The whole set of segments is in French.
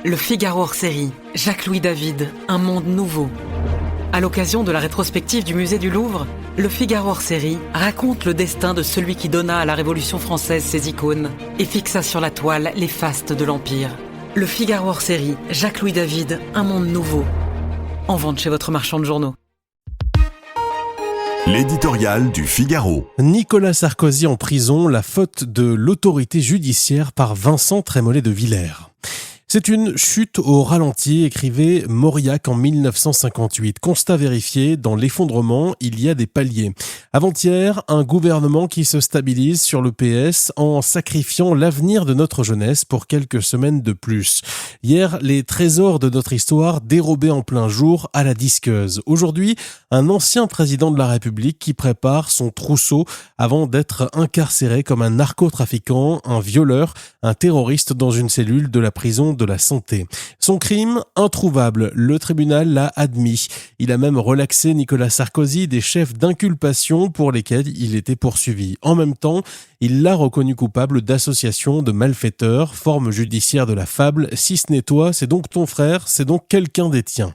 Le Figaro hors-série, Jacques-Louis David, un monde nouveau. À l'occasion de la rétrospective du musée du Louvre, Le Figaro hors-série raconte le destin de celui qui donna à la Révolution française ses icônes et fixa sur la toile les fastes de l'Empire. Le Figaro hors-série, Jacques-Louis David, un monde nouveau. En vente chez votre marchand de journaux. L'éditorial du Figaro. Nicolas Sarkozy en prison, la faute de l'autorité judiciaire par Vincent Trémollet de Villers. C'est une chute au ralenti, écrivait Mauriac en 1958. Constat vérifié, dans l'effondrement, il y a des paliers. Avant-hier, un gouvernement qui se stabilise sur le PS en sacrifiant l'avenir de notre jeunesse pour quelques semaines de plus. Hier, les trésors de notre histoire dérobés en plein jour à la disqueuse. Aujourd'hui, un ancien président de la République qui prépare son trousseau avant d'être incarcéré comme un narcotrafiquant, un violeur, un terroriste dans une cellule de la prison de la Santé. Son crime, introuvable. Le tribunal l'a admis. Il a même relaxé Nicolas Sarkozy des chefs d'inculpation pour lesquels il était poursuivi. En même temps, il l'a reconnu coupable d'association de malfaiteurs, forme judiciaire de la fable. Si ce n'est toi, c'est donc ton frère, c'est donc quelqu'un des tiens.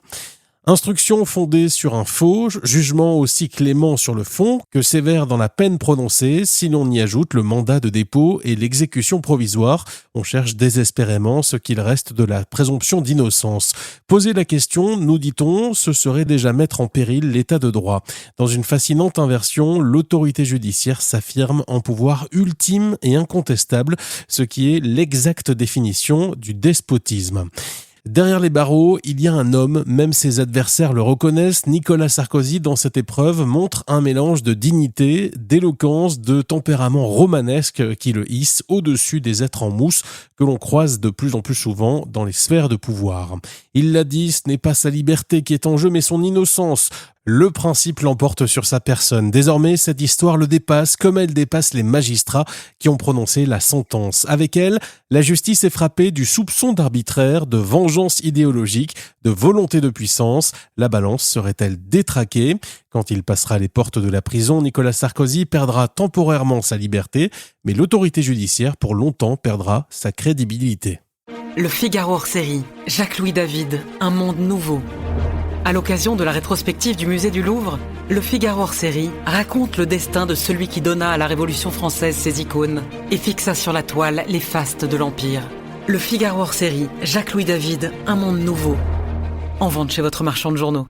Instruction fondée sur un faux, jugement aussi clément sur le fond que sévère dans la peine prononcée, si l'on y ajoute le mandat de dépôt et l'exécution provisoire. On cherche désespérément ce qu'il reste de la présomption d'innocence. Poser la question, nous dit-on, ce serait déjà mettre en péril l'état de droit. Dans une fascinante inversion, l'autorité judiciaire s'affirme en pouvoir ultime et incontestable, ce qui est l'exacte définition du despotisme. Derrière les barreaux, il y a un homme, même ses adversaires le reconnaissent. Nicolas Sarkozy, dans cette épreuve, montre un mélange de dignité, d'éloquence, de tempérament romanesque qui le hisse au-dessus des êtres en mousse que l'on croise de plus en plus souvent dans les sphères de pouvoir. Il l'a dit, ce n'est pas sa liberté qui est en jeu, mais son innocence. Le principe l'emporte sur sa personne. Désormais, cette histoire le dépasse comme elle dépasse les magistrats qui ont prononcé la sentence. Avec elle, la justice est frappée du soupçon d'arbitraire, de vengeance idéologique, de volonté de puissance. La balance serait-elle détraquée ? Quand il passera les portes de la prison, Nicolas Sarkozy perdra temporairement sa liberté, mais l'autorité judiciaire, pour longtemps, perdra sa crédibilité. Le Figaro hors-série, Jacques-Louis David, un monde nouveau. À l'occasion de la rétrospective du musée du Louvre, Le Figaro hors-série raconte le destin de celui qui donna à la Révolution française ses icônes et fixa sur la toile les fastes de l'Empire. Le Figaro hors-série, Jacques-Louis David, un monde nouveau. En vente chez votre marchand de journaux.